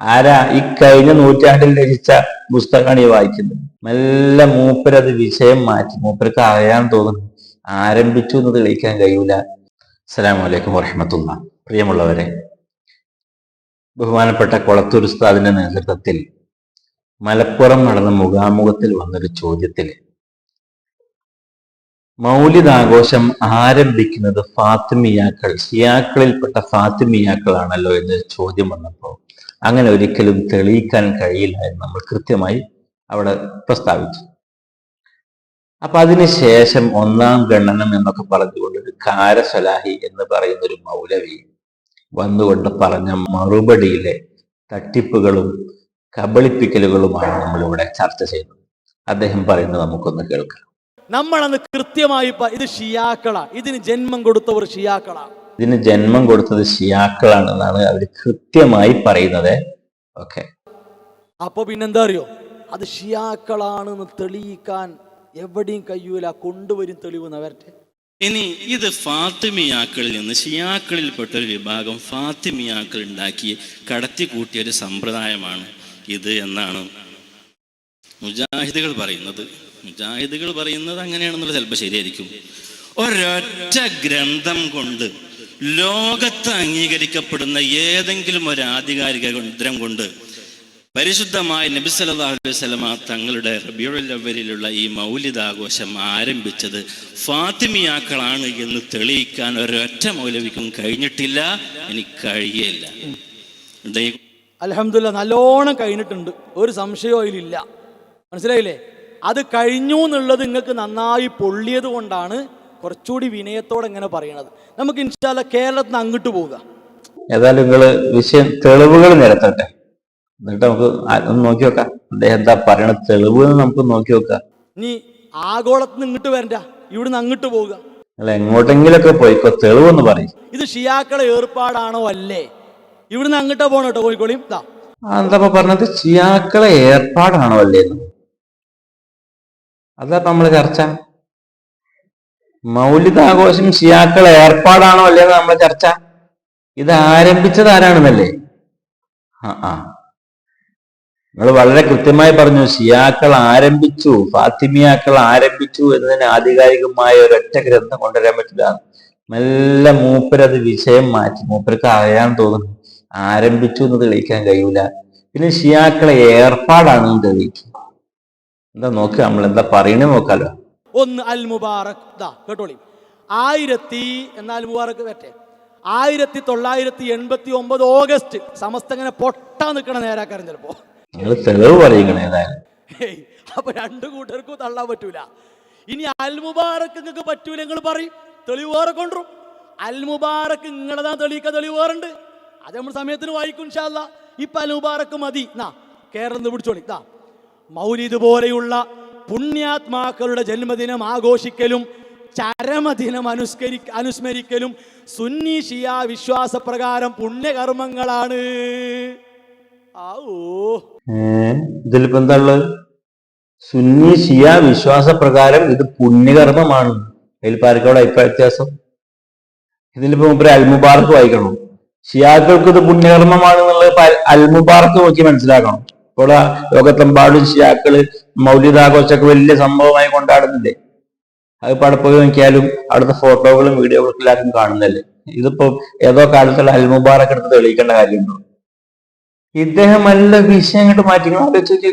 ആരാ? ഈ കഴിഞ്ഞ നൂറ്റാണ്ടിൽ രചിച്ച പുസ്തകമാണ് ഈ വായിക്കുന്നത്. മെല്ലെ മൂപ്പരത് വിഷയം മാറ്റി. മൂപ്പർക്ക് അറിയാൻ തോന്നുന്നു, ആരംഭിച്ചു എന്ന് തെളിയിക്കാൻ കഴിയൂല. അസ്സലാമു അലൈക്കും വറഹ്മത്തുള്ളാഹി. പ്രിയമുള്ളവരെ, ബഹുമാനപ്പെട്ട കൊളത്തൂർ ഉസ്താദിന്റെ നേതൃത്വത്തിൽ മലപ്പുറം നടന്ന മുഖാമുഖത്തിൽ വന്നൊരു ചോദ്യത്തിൽ മൗലിദാഘോഷം ആരംഭിക്കുന്നത് ഫാത്തിമിയാക്കൾ, ഷിയാക്കളിൽപ്പെട്ട ഫാത്തിമിയാക്കളാണല്ലോ എന്നൊരു ചോദ്യം വന്നപ്പോൾ അങ്ങനെ ഒരിക്കലും തെളിയിക്കാൻ കഴിയില്ല എന്ന് നമ്മൾ കൃത്യമായി അവിടെ പ്രസ്താവിച്ചു. അപ്പൊ അതിനുശേഷം ഒന്നാം ഗണ്ണനം എന്നൊക്കെ പറഞ്ഞുകൊണ്ട് ഒരു കാരസ്വലാഹി എന്ന് പറയുന്ന ഒരു മൗലവി വന്നുകൊണ്ട് പറഞ്ഞ മറുപടിയിലെ തട്ടിപ്പുകളും കബളിപ്പിക്കലുകളുമാണ് നമ്മളിവിടെ ചർച്ച ചെയ്യുന്നത്. അദ്ദേഹം പറയുന്നത് നമുക്കൊന്ന് കേൾക്കാം. നമ്മളന്ന് കൃത്യമായി ഇത് ഷിയാക്കളാ, ഇതിന് ജന്മം കൊടുത്തവർ ഷിയാക്കളാണ്, ഇതിന് ജന്മം കൊടുത്തത് ഷിയാക്കളാണെന്നാണ് അവർ കൃത്യമായി പറയുന്നത്. ഓക്കെ, അപ്പൊ പിന്നെന്താ അറിയോ, അത് ഷിയാക്കളാണെന്ന് തെളിയിക്കാൻ എവിടെയും കഴിയൂല, കൊണ്ടുവരും തെളിവ് നവരട്ടെ. ഇനി ഇത് ഫാത്തിമിയാക്കളിൽ നിന്ന് ഷിയാക്കളിൽപ്പെട്ട ഒരു വിഭാഗം ഫാത്തിമിയാക്കൾ ഉണ്ടാക്കി കടത്തിക്കൂട്ടിയ ഒരു സമ്പ്രദായമാണ് ഇത് എന്നാണ് മുജാഹിദുകൾ പറയുന്നത്. മുജാഹിദുകൾ പറയുന്നത് അങ്ങനെയാണെന്നുള്ളത് ചിലപ്പോൾ ശരിയായിരിക്കും. ഒരൊറ്റ ഗ്രന്ഥം കൊണ്ട് ലോകത്ത് അംഗീകരിക്കപ്പെടുന്ന ഏതെങ്കിലും ഒരു ആധികാരിക ഗ്രന്ഥം കൊണ്ട് പരിശുദ്ധമായ നബി സല്ലല്ലാഹു അലൈഹി വസല്ലമ തങ്ങളുടെ റബീഉൽ അവ്വലിലുള്ള ഈ മൗലിദാഘോഷം ആരംഭിച്ചത് ഫാത്തിമിയാക്കളാണ് എന്ന് തെളിയിക്കാൻ ഒരൊറ്റ മൗലവിക്കും കഴിഞ്ഞിട്ടില്ല, എനിക്ക് കഴിയില്ല. അൽഹംദുലില്ലാ, നല്ലോണം കഴിഞ്ഞിട്ടുണ്ട്, ഒരു സംശയവും അതിലില്ല. മനസ്സിലായില്ലേ? അത് കഴിഞ്ഞു എന്നുള്ളത് നിങ്ങൾക്ക് നന്നായി പൊള്ളിയത് കൊണ്ടാണ് കുറച്ചുകൂടി വിനയത്തോടെ ഇങ്ങനെ പറയണത്. നമുക്ക് ഇൻഷാ അല്ലാഹ് കേരളത്തിൽ നിന്ന് അങ്ങോട്ട് പോവുക. ഏതായാലും നിങ്ങള് വിഷയം തെളിവുകൾ നിരത്തട്ടെ, എന്നിട്ട് നമുക്ക് ഒന്ന് നോക്കി നോക്കാം അദ്ദേഹം എന്താ പറയണ തെളിവ് നമുക്ക് നോക്കി നോക്കാം. നീ ആഗോളത്തിൽ നിന്ന് ഇങ്ങോട്ട് വരണ്ട, ഇവിടുന്ന് അങ്ങോട്ട് പോവുക. നിങ്ങൾ എങ്ങോട്ടെങ്കിലൊക്കെ പോയിക്കോ, തെളിവെന്ന് പറയും. ഇത് ഷിയാക്കളെ ഏർപ്പാടാണോ അല്ലേ? ഇവിടുന്ന് അങ്ങോട്ടാ പോകണം കേട്ടോ, കോഴിക്കോളിയും. എന്താ പറഞ്ഞത്? ഷിയാക്കളെ ഏർപ്പാടാണോ അല്ലേന്ന് അതാ നമ്മള് ചർച്ച. മൗലിദാഘോഷം ഷിയാക്കളെ ഏർപ്പാടാണോ അല്ലേന്ന് നമ്മളെ ചർച്ച. ഇത് ആരംഭിച്ചത് ആരാണെന്നല്ലേ? നിങ്ങൾ വളരെ കൃത്യമായി പറഞ്ഞു, ഷിയാക്കൾ ആരംഭിച്ചു, ഫാത്തിമിയാക്കൾ ആരംഭിച്ചു എന്നതിന് ആധികാരികമായ ഒരൊറ്റ ഗ്രന്ഥം കൊണ്ടുവരാൻ പറ്റില്ല. മെല്ലെ മൂപ്പരത് വിഷയം മാറ്റി. മൂപ്പർക്ക് അറിയാൻ തോന്നുന്നു, ആരംഭിച്ചു എന്ന് തെളിയിക്കാൻ കഴിയൂല. പിന്നെ ഷിയാക്കളെ ഏർപ്പാടാണെന്ന് തെളിയിക്കും. എന്താ നോക്കുക, നമ്മൾ എന്താ പറയണേ നോക്കാലോ. ഒന്ന് അൽ മുബാറക് കേട്ടോളി. 1989 ഓഗസ്റ്റ് സമസ്തങ്ങനെ പൊട്ടാൻ നിൽക്കണ നേരാക്കാരൻ ചിലപ്പോ. നിങ്ങൾ തെളിവ് പറയുകയാണ് ഏതായാലും. അപ്പൊ രണ്ടു കൂട്ടർക്കും തള്ളാൻ പറ്റൂല. ഇനി അൽ മുബാറക്ക് നിങ്ങൾക്ക് പറ്റൂല, നിങ്ങൾ പറയും, തെളിവ് വേറെ കൊണ്ടുവരും. അൽ മുബാറക്ക് നിങ്ങളതാ തെളിയിക്കാൻ തെളിവ് വേറുണ്ട്, അത് നമ്മൾ സമയത്തിന് വായിക്കും ഇൻഷാ അല്ലാഹ്. ഇപ്പൊ അൽ മുബാറക്ക് മതി, കേരളം പിടിച്ചോളി. മൗലിദ് പോലെയുള്ള പുണ്യാത്മാക്കളുടെ ജന്മദിനം ആഘോഷിക്കലും ചരമദിനം അനുസ്മരിക്കലും സുന്നി ഷിയ വിശ്വാസപ്രകാരം പുണ്യകർമ്മങ്ങളാണ്. ഇതിലിപ്പോ എന്താ ഉള്ളത്? സുന്നി ഷിയ വിശ്വാസപ്രകാരം ഇത് പുണ്യകർമ്മമാണ്. അതിൽ പാർക്കോടെ അഭിപ്രായ വ്യത്യാസം. ഇതിലിപ്പോ മുമ്പ് അൽ മുബാറക്ക് വായിക്കണം. ഷിയാക്കൾക്ക് ഇത് പുണ്യകർമ്മമാണെന്നുള്ളത് അൽ മുബാറക്ക് നോക്കി മനസ്സിലാക്കണം. ഇപ്പോൾ ലോകത്തെമ്പാടും ഷിയാക്കള് മൗലിദാഘോഷമൊക്കെ വലിയ സംഭവമായി കൊണ്ടാടുന്നില്ലേ? അത് ഇപ്പോൾ അവിടെ പോയി നോക്കിയാലും അവിടുത്തെ ഫോട്ടോകളും വീഡിയോകളും എല്ലാവർക്കും കാണുന്നല്ലേ. ഇതിപ്പോ ഏതോ കാലത്തുള്ള അൽ മുബാറക്ക് എടുത്ത് തെളിയിക്കേണ്ട കാര്യമുണ്ടോ? ഇദ്ദേഹം നല്ല വിഷയം അങ്ങോട്ട് മാറ്റി. ആലോചിച്ച്,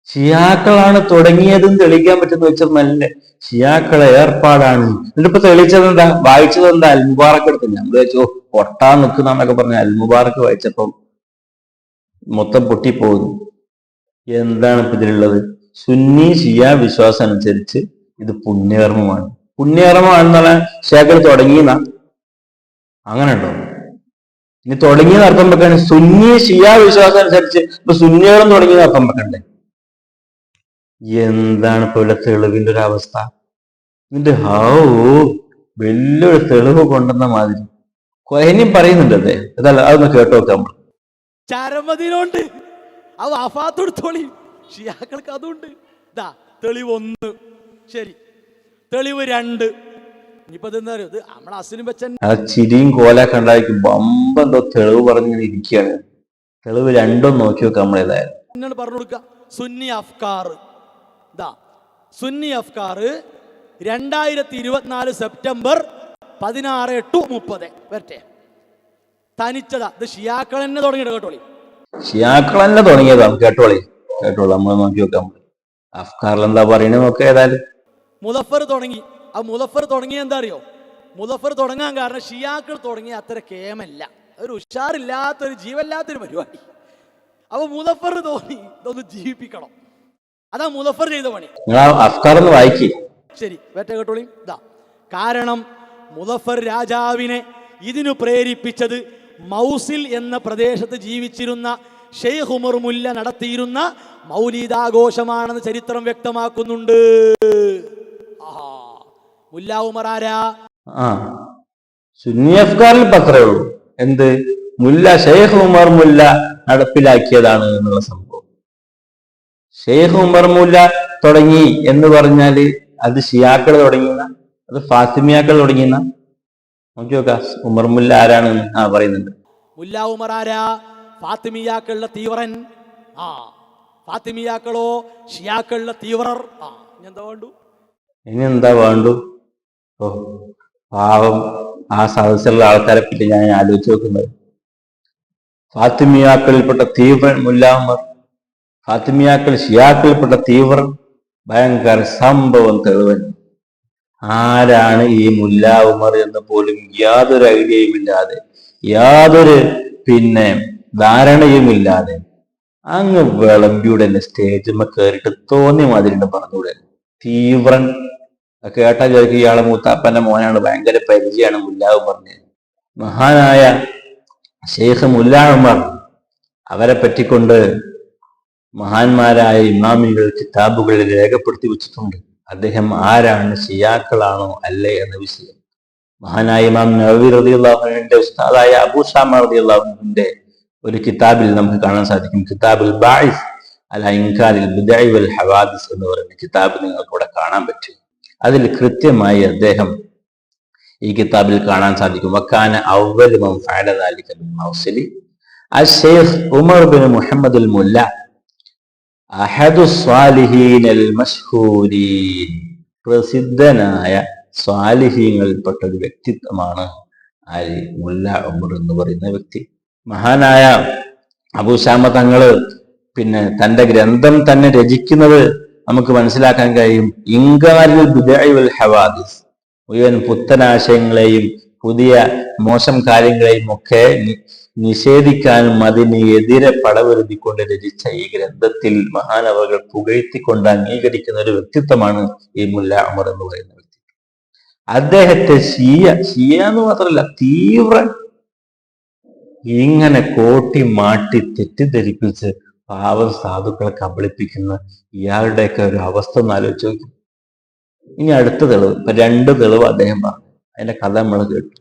ഷിയാക്കളാണ് തുടങ്ങിയതെന്ന് തെളിയിക്കാൻ പറ്റുന്ന വെച്ചാൽ നല്ല ഷിയാക്കളെ ഏർപ്പാടാണ്. എന്നിട്ടിപ്പോ തെളിയിച്ചത് എന്താ? വായിച്ചത് എന്താ? അൽ മുബാറക്ക് എടുത്ത്. നമ്മൾ വെച്ചോ പൊട്ടാൻ നിൽക്കുന്നൊക്കെ പറഞ്ഞ അൽ മുബാറക്ക് വായിച്ചപ്പം മൊത്തം പൊട്ടിപ്പോകുന്നു. എന്താണ് ഇപ്പൊ ഇതിലുള്ളത്? സുന്നി ഷിയ വിശ്വാസം അനുസരിച്ച് ഇത് പുണ്യകർമ്മമാണ്. പുണ്യകർമ്മമാണെന്നുള്ള ഷിയാക്കൾ തുടങ്ങിയെന്ന അങ്ങനെ ഉണ്ടോ? ഇനി തുടങ്ങിയെന്ന് അർത്ഥം വെക്കാണ്. സുന്നി ഷിയ വിശ്വാസം അനുസരിച്ച് ഇപ്പൊ സുന്നികളും തുടങ്ങിയെന്ന് അർത്ഥം വെക്കണ്ടേ? എന്താണ് ഇപ്പൊ ഇവിടെ തെളിവിന്റെ ഒരു അവസ്ഥ? ഇതിന്റെ വലിയൊരു തെളിവ് കൊണ്ടുവന്ന മാതിരി കൊഹനിയും പറയുന്നുണ്ട്. അതെ, അതല്ല, അതൊന്ന് കേട്ടോ നമ്മൾ. ചരമദിനമുണ്ട്, ആ വഫാത്തെടുത്തോളി. ഷിയാക്കൾക്ക് അതുണ്ട്. തെളിവ് 1, ശരി. തെളിവ് 2. ഇനിയിപ്പോ എന്താ ഇത് നമ്മളെ അസ്ലിം വെച്ച ചിരിയും കോലൊക്കെ ഉണ്ടായിരിക്കും. ബമ്പെന്തോ തെളിവ് പറഞ്ഞിങ്ങനെ ഇരിക്കുകയാണ്. തെളിവ് രണ്ടും നോക്കി വെക്കാം നമ്മൾ ഏതായാലും. എന്നോട് പറഞ്ഞു കൊടുക്കുക. സുന്നി അഫ്കാർ ഇതാ, സുന്നി അഫ്കാർ 2024 സെപ്റ്റംബർ 16/8/30 വരട്ടെ. തനിച്ചതാ. ഇത് ഷിയാക്കൾ തന്നെ തുടങ്ങിയിട്ട് കേട്ടോളി. ഷിയാക്കൾ തന്നെ തുടങ്ങിയതാണ്. കേട്ടോളൂ നമ്മൾ നോക്കി വെക്കാം. അഫ്കാറിൽ എന്താ പറയുന്നത് നോക്കുക ഏതായാലും. മുദഫർ തുടങ്ങി. ആ മുദഫർ തുടങ്ങിയ എന്താ അറിയോ? മുദഫർ തുടങ്ങാൻ കാരണം ഷിയാക്കൾ തുടങ്ങിയ അത്ര കേമല്ല, ഒരു ഉഷാറില്ലാത്തൊരു ജീവല്ലാത്തൊരു പരിപാടി. അപ്പൊ മുദഫർ തോന്നി ഇതൊന്ന് ജീവിപ്പിക്കണം. അതാ മുദഫർ ചെയ്ത പണി. അഫ്കാർ ഒന്ന് വായിക്കി. ശരി, വേറ്റ കേട്ടോളി. ഇതാ കാരണം മുദഫർ രാജാവിനെ ഇതിനു പ്രേരിപ്പിച്ചത് മൗസിൽ എന്ന പ്രദേശത്ത് ജീവിച്ചിരുന്ന ഷെയ്ഖ് ഉമർ മുല്ല നടത്തിയിരുന്ന മൗലീദാഘോഷമാണെന്ന് ചരിത്രം വ്യക്തമാക്കുന്നുണ്ട്. മുല്ല ഉമർ ആരാ? സുന്നി അഫ്കാറിൽ പത്രേ ഉള്ളൂ. എന്ത്? മുല്ല ഷെയ്ഖ് ഉമർ മുല്ല നടപ്പിലാക്കിയതാണ് എന്നുള്ള സംഭവം. ഷെയ്ഖ് ഉമർ മുല്ല തുടങ്ങി എന്ന് പറഞ്ഞാല് അത് ഷിയാക്കൾ തുടങ്ങിയെന്ന, അത് ഫാത്തിമിയാക്കൾ തുടങ്ങിയെന്ന നോക്കി നോക്കാം. ഉമർ മുല്ല ആരാണെന്ന് പറയുന്നുണ്ട്. മുല്ല ഉമർ ആരാ? ഫാത്തിമിയാക്കളുടെ തീവ്രൻ. ഫാത്തിമിയാക്കളോ ഷിയാക്കളുടെ തീവ്രർ. ഇനി എന്താ വേണ്ടു? ഓ പാവം ആ സദസ്സിലുള്ള ആൾക്കാരെ പറ്റി ഞാൻ ആലോചിച്ച് നോക്കുന്നത്. ഫാത്തിമിയാക്കളിൽപ്പെട്ട തീവ്രൻ മുല്ല ഉമർ, ഫാത്തിമിയാക്കൾ ഷിയാക്കളിൽപ്പെട്ട തീവ്രൻ. ഭയങ്കര സംഭവം തെളിവൻ. ആരാണ് ഈ മുല്ല ഉമർ എന്ന് പോലും യാതൊരു ഐഡിയയും ഇല്ലാതെ, യാതൊരു ധാരണയുമില്ലാതെ അങ്ങ് വിളമ്പിയുടെ സ്റ്റേജിന്മേൽ കയറിയിട്ട് തോന്നിയ മാതിരി പറഞ്ഞൂടെ. തീവ്രൻ കേട്ടാ ചോദിക്കും ഇയാളെ മൂത്താപ്പന്റെ മോനാണ്, ഭയങ്കര പരിചയമാണ് മുല്ല ഉമറിന്. മഹാനായ ഷെയ്ഖ് മുല്ല ഉമർ, അവരെ പറ്റിക്കൊണ്ട് മഹാന്മാരായ ഇമാമികൾ കിതാബുകളിൽ രേഖപ്പെടുത്തി വെച്ചിട്ടുണ്ട്. അദ്ദേഹം ആരാണ്, ഷിയാക്കളാണോ അല്ലേ എന്ന വിഷയം. മഹാനായ ഇമാം നവവി റളിയല്ലാഹു അൻഹുവിന്റെ ഉസ്താദായ അബൂ ശാമ റളിയല്ലാഹു അൻഹുവിന്റെ ഒരു കിതാബിൽ നമുക്ക് കാണാൻ സാധിക്കും. കിതാബുൽ ബാഇസ് അലാ ഇൻകാരിൽ ബിദ്അ വൽ ഹവാദിസ് എന്ന് പറയുന്ന കിതാബ് നിങ്ങൾക്ക് ഇവിടെ കാണാൻ പറ്റും. അതിൽ കൃത്യമായി അദ്ദേഹം ഈ കിതാബിൽ കാണാൻ സാധിക്കും. വക്കാന അവ്വലു മൻ ഫഅല ദാലിക ബിൽ മൗസിലി അശ്ശൈഖ് ഉമർ ബിൻ മുഹമ്മദ് അൽ മുല്ല അഹദു സ്വാലിഹീൻ അൽ മശ്ഹൂരീൻ. പ്രസിദ്ധനായ സ്വാലിഹീങ്ങളിൽപ്പെട്ട ഒരു വ്യക്തിത്വമാണ് ആര്? മുല്ല ഉമർ എന്ന് പറയുന്ന വ്യക്തി. മഹാനായ അബൂ ശാമ തങ്ങള് തന്റെ ഗ്രന്ഥം തന്നെ രചിക്കുന്നത് നമുക്ക് മനസ്സിലാക്കാൻ കഴിയും. ഇൻകാരിൽ ബിദ്അ വൽ ഹവാദിസ്, മുഴുവൻ പുത്തനാശയങ്ങളെയും പുതിയ മോശം കാര്യങ്ങളെയും ഒക്കെ നിഷേധിക്കാനും അതിന് എതിരെ പടവരുത്തിക്കൊണ്ട് രചിച്ച ഈ ഗ്രന്ഥത്തിൽ മഹാനവകൾ പുകഴ്ത്തിക്കൊണ്ട് അംഗീകരിക്കുന്ന ഒരു വ്യക്തിത്വമാണ് ഈ മുല്ല ഉമർ എന്ന് പറയുന്ന വ്യക്തി. അദ്ദേഹത്തെ ഷിയ എന്ന് മാത്രമല്ല തീവ്രൻ ഇങ്ങനെ കോട്ടി മാട്ടി തെറ്റിദ്ധരിപ്പിച്ച് പാവം സാധുക്കളെ കബളിപ്പിക്കുന്ന ഇയാളുടെയൊക്കെ ഒരു അവസ്ഥ ഒന്ന് ആലോചിച്ച് നോക്കും. ഇനി അടുത്ത തെളിവ്, 2 തെളിവ് അദ്ദേഹം പറഞ്ഞു. അതിന്റെ കഥ നമ്മൾ കേട്ടു.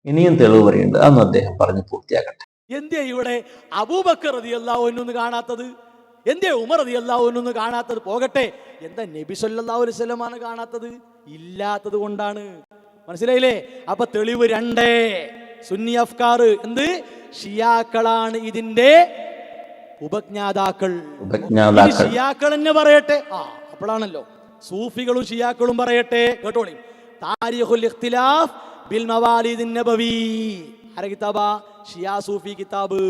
ഇനിയും തെളിവ് പറയുന്നുണ്ട്, അതൊന്നും അദ്ദേഹം പറഞ്ഞ് പൂർത്തിയാക്കട്ടെ. എന്തേ ഇവിടെ അബൂബക്കർ റളിയല്ലാഹു അൻഹു കാണാത്തത്? എന്തേ ഉമർ റളിയല്ലാഹു അൻഹു കാണാത്തത്? പോകട്ടെ, എന്താ നബി സല്ലല്ലാഹു അലൈഹി വസല്ലമാണ് കാണാത്തത്? ഇല്ലാത്തത് കൊണ്ടാണ്. മനസ്സിലായില്ലേ? അപ്പൊ തെളിവ് 2. സുന്നി അഫ്കാർ എന്ത്? ഷിയാക്കളാണ് ഇതിന്റെ ഉപജ്ഞാതാക്കൾ. ഷിയാക്കൾ തന്നെ പറയട്ടെ. അപ്പോഴാണല്ലോ സൂഫികളും ഷിയാക്കളും പറയട്ടെ. കേട്ടോളി. താരിഖുൽ ഇഖ്തിലാഫ് ബിൽ മവാലിദിൻ നബവി. ആരെ കിതാബാ? ഷിയാ സൂഫി കിതാബ്.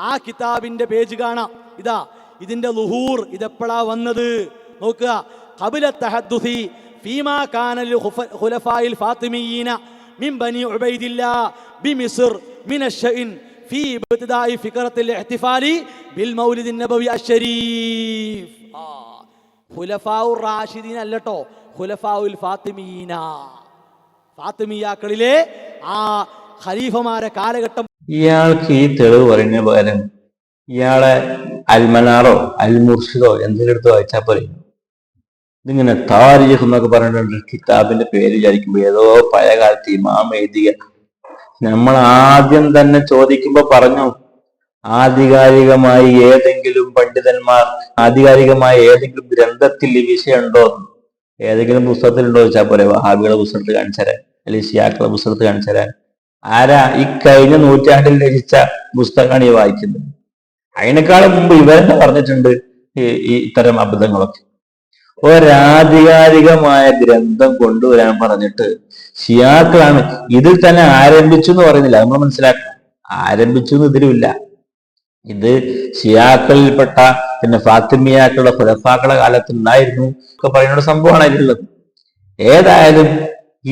ആ കിതാബിന്റെ പേജ് കാണാം. ഇതാ ഇതിന്റെ ലുഹൂർ, ഇതെപ്പോഴാ വന്നത് നോക്കുക. ഖബല തഹദ്ദുസി ഫീമാ കാന ലിൽ ഖുലഫായിൽ ഫാത്തിമിയീന മിൻ ബനി ഉബൈദില്ലാ ബിമിസ്ർ മിന അശ്ശഇൻ ഫീ ഇബ്തിദാഇ ഫിക്റത്തിൽ ഇഹ്തിഫാലി ബിൽ മൗലിദിൻ നബവി അശ്ശരീഫ്. ഖുലഫാഉർ റാഷിദീൻ അല്ലട്ടോ, ഖുലഫാഉൽ ഫാത്തിമീന. ഫാത്തിമിയാക്കളിലെ ആ ഖലീഫമാരെ കാലഘട്ടം. ഇയാൾക്ക് ഈ തെളിവ് പറയുന്ന പകരം ഇയാളെ അൽമനാറോ അൽ മുർഷിദോ എന്തെങ്കിലും എടുത്ത് വായിച്ചാൽ പോലെ. ഇതിങ്ങനെ താരീഖ് എന്നൊക്കെ പറഞ്ഞിട്ടുണ്ട് കിതാബിന്റെ പേര് വിചാരിക്കുമ്പോ ഏതോ പഴയ കാലത്ത് ഇമാം എഴുതിയ. നമ്മൾ ആദ്യം തന്നെ ചോദിക്കുമ്പോ പറഞ്ഞു, ആധികാരികമായി ഏതെങ്കിലും പണ്ഡിതന്മാർ ആധികാരികമായ ഏതെങ്കിലും ഗ്രന്ഥത്തിൽ ഈ വിഷയം ഉണ്ടോ, ഏതെങ്കിലും പുസ്തകത്തിലുണ്ടോ ചോദിച്ചാൽ പോലെ. വഹാബികളെ പുസ്തകത്ത് കാണിച്ചു തരാൻ, അല്ലെങ്കിൽ ഷിയാക്കളെ പുസ്തകത്ത് കാണിച്ചു തരാൻ. ആരാ? ഈ കഴിഞ്ഞ നൂറ്റാണ്ടിൽ രചിച്ച പുസ്തകമാണ് ഈ വായിക്കുന്നത്. അതിനേക്കാളും മുമ്പ് ഇവരെന്നെ പറഞ്ഞിട്ടുണ്ട് ഈ ഇത്തരം അബദ്ധങ്ങളൊക്കെ. ഒരാധികാരികമായ ഗ്രന്ഥം കൊണ്ടുവരാൻ പറഞ്ഞിട്ട് ഷിയാക്കളാണ് ഇതിൽ തന്നെ ആരംഭിച്ചു എന്ന് പറയുന്നില്ല. നമ്മൾ മനസ്സിലാക്കണം, ആരംഭിച്ചു എന്ന് ഇതിലുമില്ല. ഇത് ഷിയാക്കളിൽപ്പെട്ട പിന്നെ ഫാത്തിമിയാക്കളുടെ ഖുലഫാക്കളുടെ കാലത്ത് ഉണ്ടായിരുന്നു ഒക്കെ പറയുന്ന ഒരു സംഭവമാണ് അതിലുള്ളത്. ഏതായാലും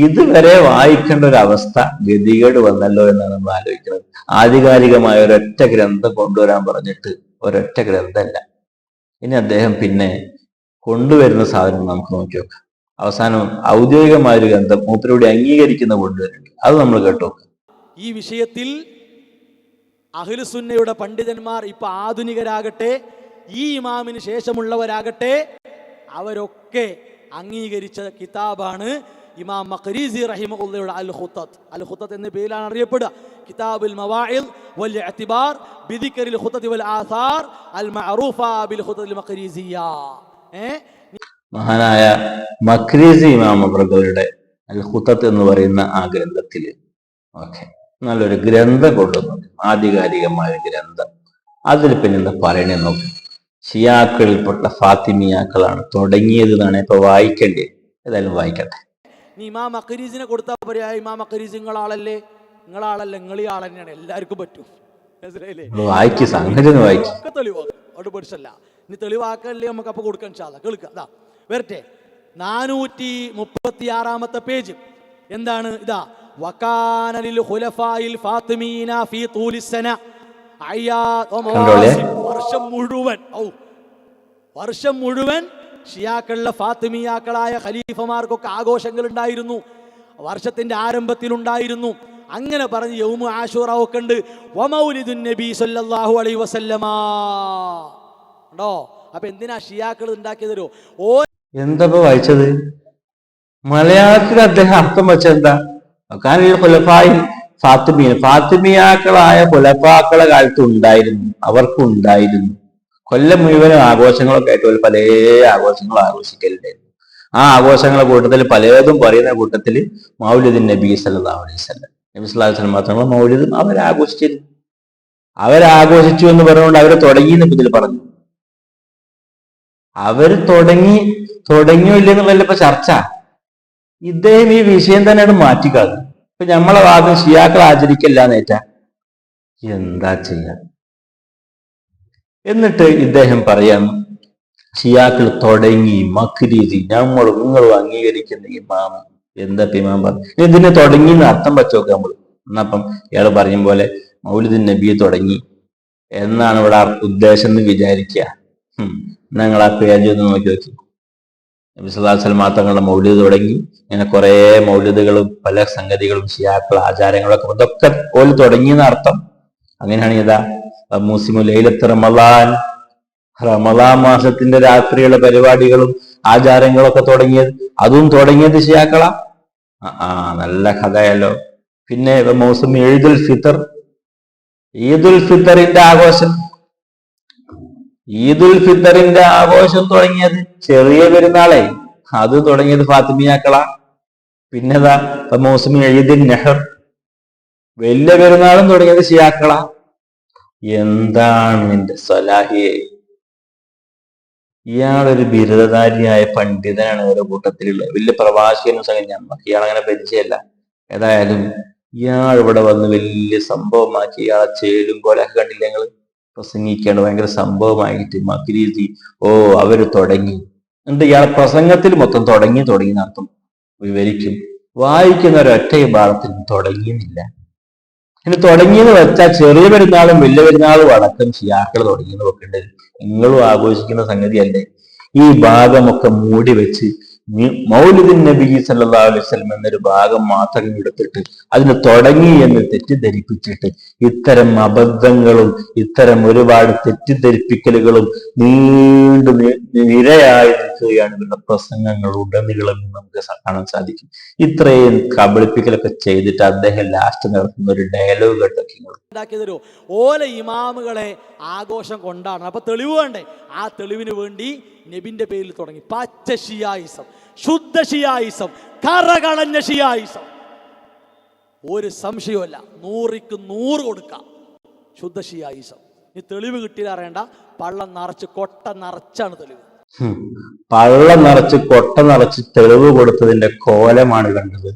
ഇതുവരെ വായിക്കേണ്ട ഒരു അവസ്ഥ ഗതികേട് വന്നല്ലോ എന്നാണ് നമ്മൾ ആലോചിക്കുന്നത്. ആധികാരികമായ ഒരൊറ്റ ഗ്രന്ഥം കൊണ്ടുവരാൻ പറഞ്ഞിട്ട് ഒരൊറ്റ ഗ്രന്ഥമല്ല. ഇനി അദ്ദേഹം പിന്നെ കൊണ്ടുവരുന്ന സാധനം നമുക്ക് നോക്കി നോക്കാം. അവസാനം ഔദ്യോഗികമായ ഒരു ഗ്രന്ഥം മൂപ്പരോട് അംഗീകരിക്കുന്ന കൊണ്ടുവരുന്നുണ്ട്. അത് നമ്മൾ കേട്ടു. ഈ വിഷയത്തിൽ അഹ്ലുസുന്നയുടെ പണ്ഡിതന്മാർ ഇപ്പൊ ആധുനികരാകട്ടെ ഈ ഇമാമിന് ശേഷമുള്ളവരാകട്ടെ അവരൊക്കെ അംഗീകരിച്ച കിതാബാണ് ഇമാം മഖ്രീസി റഹിമഹുള്ളയുടെ അൽ ഖുത്തത്ത്. അൽ ഖുത്തത്ത് എന്ന പേരിലാണ് അറിയപ്പെടുക. കിതാബുൽ മവാഇദ് വൽ ഇഅ്തിബാർ ബിദിക്രിൽ ഖുത്തത്ത് വൽ ആസാർ അൽ മഅറൂഫ ബിൽ ഖുത്തത്തിൽ മഖ്രീസിയ. മഹാനായ മഖ്രീസി ഇമാം അവറുകളുടെ അൽ ഖുത്തത്ത് എന്ന് പറയുന്ന ആ ഗ്രന്ഥത്തിൽ നല്ലൊരു ഗ്രന്ഥം കൊണ്ടുവന്നുണ്ട്, ആധികാരികമായ ഗ്രന്ഥം. അതിൽ പിന്നെ എന്താ പറയണേ നോക്ക്. ഷിയാക്കളിൽപ്പെട്ട ഫാത്തിമിയാക്കളാണ് തുടങ്ങിയത് എന്നാണ് ഇപ്പൊ വായിക്കേണ്ടത്. ഏതായാലും വായിക്കട്ടെ. നീ ഇമാം മഖ്രീസിനെ കൊടുത്താൽ പറയാ, ഇമാം മഖ്രീസ് നിങ്ങളാളല്ലേ, നിങ്ങളാളല്ലേ, നിങ്ങളീ ആൾ തന്നെയാണ്, എല്ലാവർക്കും പറ്റും. വായിക്ക്, സംഗതി വായിക്കും. തെളിവാക്കും, അവിടെ പഠിച്ചല്ല. ഇനി തെളിവാക്കല്ലേ നമുക്ക് അപ്പൊ കൊടുക്കാൻ ചാല കേൾക്കുക. വരട്ടെ, 436 പേജ്. എന്താണ് ഇതാ? വകാന ലിൽ ഖുലഫായിൽ ഫാത്തിമീന ഫീ തൂലിസ്സന അയ്യാദ് വമവാസിം. വർഷം മുഴുവൻ ഷിയാക്കളിലെ ഫാത്തിമിയാക്കളായ ഖലീഫമാർക്കൊക്കെ ആഘോഷങ്ങൾ ഉണ്ടായിരുന്നു, വർഷത്തിന്റെ ആരംഭത്തിൽ ഉണ്ടായിരുന്നു. അങ്ങനെ പറഞ്ഞ് യൗമു ആശൂറ ഒക്കെ ഉണ്ട്. വമൗലിദുൻ നബി സല്ലല്ലാഹു അലൈഹി വസല്ലമ ഉണ്ടോ? അപ്പൊ എന്തിനാ ഷിയാക്കൾ ഉണ്ടാക്കിയതോ? എന്താ വായിച്ചത്? മലയാളത്തിൽ അദ്ദേഹം അർത്ഥം വെച്ചെന്താ? ഫാത്തിമിയാക്കളായ ഖുലഫാക്കളെ കാലത്ത് ഉണ്ടായിരുന്നു, അവർക്കുണ്ടായിരുന്നു. കൊല്ലം മുഴുവനും ആഘോഷങ്ങളൊക്കെ ആയിട്ട് പല ആഘോഷങ്ങളും ആഘോഷിക്കലുണ്ടായിരുന്നു. ആ ആഘോഷങ്ങളെ കൂട്ടത്തിൽ പലതും പറയുന്ന കൂട്ടത്തിൽ മൗലിദുൻ നബി സല്ലല്ലാഹു അലൈഹി വസല്ലം, നബി സല്ലല്ലാഹു അലൈഹി വസല്ലം മാത്രമല്ല മൗലിദും അവരാഘോഷിച്ചിരുന്നു. അവരാഘോഷിച്ചു എന്ന് പറഞ്ഞുകൊണ്ട് അവര് തുടങ്ങി എന്ന് ഇതിൽ പറഞ്ഞു. അവര് തുടങ്ങിയോ ഇല്ലെന്നുള്ളതിൽ ഇപ്പൊ ചർച്ച. ഇദ്ദേഹം ഈ വിഷയം തന്നെയാണ് മാറ്റിക്കാതെ. ഇപ്പൊ നമ്മളെ വാദം ഷിയാക്കൾ ആചരിക്കില്ല എന്നേറ്റാ എന്താ ചെയ്യാ? എന്നിട്ട് ഇദ്ദേഹം പറയാം, ഷിയാക്കൾ തുടങ്ങി മഖ്രീസി നിങ്ങളും അംഗീകരിക്കുന്ന ഇമാം. എന്താ ഇമാം പറഞ്ഞു? ഇതിനെ തുടങ്ങി എന്ന് അർത്ഥം വെച്ചോക്കെ നമ്മൾ. എന്നപ്പം ഇയാൾ പറയും പോലെ മൗലിദുൻ നബിയെ തുടങ്ങി എന്നാണ് ഇവിടെ ഉദ്ദേശം എന്ന് വിചാരിക്കുക. ഞങ്ങൾ ആ പേജ് ഒന്ന് നോക്കി നോക്കി. നബി സല്ലല്ലാഹു അലൈഹി വസല്ലം തങ്ങളുടെ മൗലിദ് തുടങ്ങി. ഇങ്ങനെ കുറെ മൗലിദുകളും പല സംഗതികളും ഷിയാക്കൾ ആചാരങ്ങളൊക്കെ ഇതൊക്കെ ഓല് തുടങ്ങിയെന്ന് അർത്ഥം. അങ്ങനെയാണ് ഇതാ മൂസിമു ലൈലത്ത് റമളാൻ മാസത്തിന്റെ രാത്രിയുള്ള പരിപാടികളും ആചാരങ്ങളൊക്കെ തുടങ്ങിയത്, അതും തുടങ്ങിയത് ഷിയാക്കളാ. നല്ല കഥയല്ലോ. പിന്നെ മൗസിമു ഈദുൽ ഫിത്തറിന്റെ ആഘോഷം, ഈദുൽ ഫിത്തറിന്റെ ആഘോഷം തുടങ്ങിയത് ചെറിയ പെരുന്നാളെ, അത് തുടങ്ങിയത് ഫാത്തിമിയാക്കളാ. പിന്നെതാ മൗസിമു ഈദുൻ നഹർ, വലിയ പെരുന്നാളും തുടങ്ങിയത് ഷിയാക്കളാ. എന്താണ് നിന്റെ സലാഹിയെ? ഇയാളൊരു ബിരുദധാരിയായ പണ്ഡിതനാണ് ഓരോ കൂട്ടത്തിലുള്ളത്, വലിയ പ്രവാസിയൊന്നും സംഗതി ഞമ്മക്ക് ഇയാളങ്ങനെ പരിചയമല്ല. ഏതായാലും ഇയാൾ ഇവിടെ വന്ന് വലിയ സംഭവമാക്കി. ഇയാളെ ചേലും കോലൊക്കെ കണ്ടില്ല ഞങ്ങള് പ്രസംഗിക്കാണ്, ഭയങ്കര സംഭവമായിട്ട് മഖ്രീസി അവര് തുടങ്ങി. എന്നിട്ട് ഇയാളെ പ്രസംഗത്തിൽ മൊത്തം തുടങ്ങി അർത്ഥം വിവരിക്കും. വായിക്കുന്ന ഒരൊറ്റ ഭാഗത്തിൽ തുടങ്ങിയെന്നില്ല. ഇനി തുടങ്ങിയെന്ന് വെച്ചാൽ ചെറിയ പെരുന്നാളും വലിയ പെരുന്നാളും അടക്കം ഷിയാക്കൾ തുടങ്ങിയെന്ന് വെക്കേണ്ടത്. നിങ്ങളും ആഘോഷിക്കുന്ന സംഗതിയല്ലേ? ഈ ഭാഗമൊക്കെ മൂടി വെച്ച് മൗലിദുൻ നബി സല്ലല്ലാഹു അലൈഹി വസല്ലം എന്നൊരു ഭാഗം മാത്രം എടുത്തിട്ട് അതിന് തുടങ്ങി എന്ന് തെറ്റിദ്ധരിപ്പിച്ചിട്ട് ഇത്തരം അബദ്ധങ്ങളും ഇത്തരം ഒരുപാട് തെറ്റിദ്ധരിപ്പിക്കലുകളും നീണ്ടു നിരയായി നിൽക്കുകയാണ് ഇവരുടെ പ്രസംഗങ്ങൾ ഉടനീളം നമുക്ക് കാണാൻ സാധിക്കും. ഇത്രയും കബളിപ്പിക്കലൊക്കെ ചെയ്തിട്ട് അദ്ദേഹം ലാസ്റ്റ് നടത്തുന്ന ഒരു ഡയലോഗ് കേട്ടോ. ഓല ഇമാമുകളെ ആഘോഷം കൊണ്ടാണ്. അപ്പൊ തെളിവ് വേണ്ടേ? ആ തെളിവിന് വേണ്ടി നബിന്റെ പേരിൽ തുടങ്ങി പച്ച ഷിയായിസം, ശുദ്ധ ഷിയായിസം, കറകളഞ്ഞ ഷിയായിസം. ഒരു സംശയമല്ല, 100ക്ക് 100 കൊടുക്കാം. ശുദ്ധ ഷിയായിസം. ഈ തെളിവ് കിട്ടിയാൽ അറിയണ്ട, പള്ളം നിറച്ച് കൊട്ട നിറച്ചാണ് തെളിവ്. പള്ള നിറച്ച് കൊട്ട നിറച്ച് തെളിവ് കൊടുത്തതിന്റെ കോലമാണ് കണ്ടത്.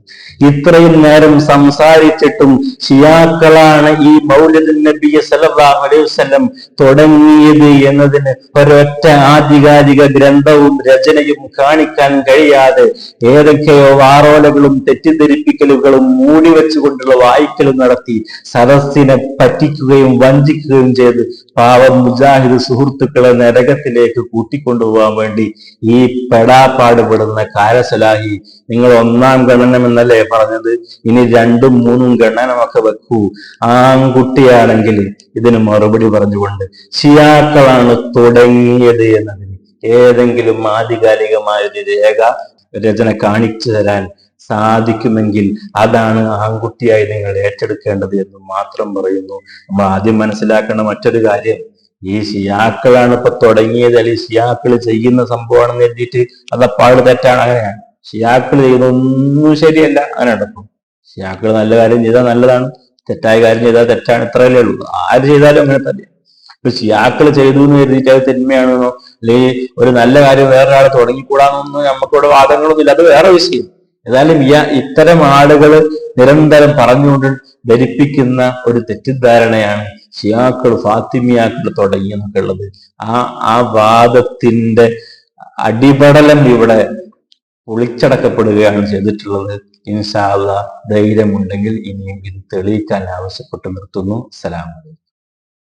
ഇത്രയും നേരം സംസാരിച്ചിട്ടും ഷിയാക്കളാണ് ഈ മൗലിദ് നബി സല്ലല്ലാഹു അലൈഹി വസല്ലം തുടങ്ങിയത് എന്നതിന് ഒരൊറ്റ ആധികാരിക ഗ്രന്ഥവും രചനയും കാണിക്കാൻ കഴിയാതെ ഏതൊക്കെയോ വാറോലകളും തെറ്റിദ്ധരിപ്പിക്കലുകളും മൂടി വെച്ചുകൊണ്ടുള്ള വായിക്കലും നടത്തി സദസ്സിനെ പറ്റിക്കുകയും വഞ്ചിക്കുകയും ചെയ്ത് പാവം മുജാഹിദ് സുഹൃത്തുക്കളെ നരകത്തിലേക്ക് കൂട്ടിക്കൊണ്ടുപോകാൻ വേണ്ടി ഈ പെടാപ്പാടുപെടുന്ന കാരസലാഹി, നിങ്ങൾ 1-ാം ഗണനം എന്നല്ലേ പറഞ്ഞത്, ഇനി 2ഉം 3ഉം ഗണനമൊക്കെ വെക്കൂ. ആൺകുട്ടിയാണെങ്കിൽ ഇതിന് മറുപടി പറഞ്ഞുകൊണ്ട് ഷിയാക്കളാണ് തുടങ്ങിയത് എന്നതിന് ഏതെങ്കിലും ആധികാരികമായ ഒരു രചന കാണിച്ചു തരാൻ സാധിക്കുമെങ്കിൽ അതാണ് ആൺകുട്ടിയായി നിങ്ങൾ ഏറ്റെടുക്കേണ്ടത് എന്ന് മാത്രം പറയുന്നു. നമ്മൾ ആദ്യം മനസ്സിലാക്കേണ്ട മറ്റൊരു കാര്യം, ഈ ഷിയാക്കളാണ് ഇപ്പൊ തുടങ്ങിയത്, അല്ലെങ്കിൽ ഷിയാക്കൾ ചെയ്യുന്ന സംഭവമാണെന്ന് എഴുതിയിട്ട് അതപ്പാട് തെറ്റാണ്. അങ്ങനെയാണ് ഷിയാക്കൾ ചെയ്യുന്നതൊന്നും ശരിയല്ല. അങ്ങനെ ഉണ്ടപ്പം ഷിയാക്കൾ നല്ല കാര്യം ചെയ്താൽ നല്ലതാണ്, തെറ്റായ കാര്യം ചെയ്താൽ തെറ്റാണ്, ഇത്രയല്ലേ ഉള്ളൂ. ആര് ചെയ്താലും അങ്ങനെ തന്നെ. ഇപ്പൊ ഷിയാക്കൾ ചെയ്തു എന്ന് കരുതിയിട്ട് അത് തിന്മയാണെന്നോ അല്ലെങ്കിൽ ഒരു നല്ല കാര്യം വേറൊരാൾ തുടങ്ങിക്കൂടാന്നൊന്നും നമുക്കിവിടെ വാദങ്ങളൊന്നുമില്ല, അത് വേറെ വിഷയം. ഏതായാലും ഇത്തരം ആളുകൾ നിരന്തരം പറഞ്ഞുകൊണ്ട് ധരിപ്പിക്കുന്ന ഒരു തെറ്റിദ്ധാരണയാണ് ഷിയാക്കൾ ഫാത്തിമിയാക്കൾ തുടങ്ങി എന്നൊക്കെ ഉള്ളത്. ആ വാദത്തിന്റെ അടിപടലം ഇവിടെ പൊളിച്ചടക്കപ്പെടുകയാണ് ചെയ്തിട്ടുള്ളത്. ഇൻഷാ അല്ലാഹ് ധൈര്യമുണ്ടെങ്കിൽ ഇനിയും ഇത് തെളിയിക്കാൻ ആവശ്യപ്പെട്ട് നിർത്തുന്നു. അസ്സലാമു അലൈക്കും.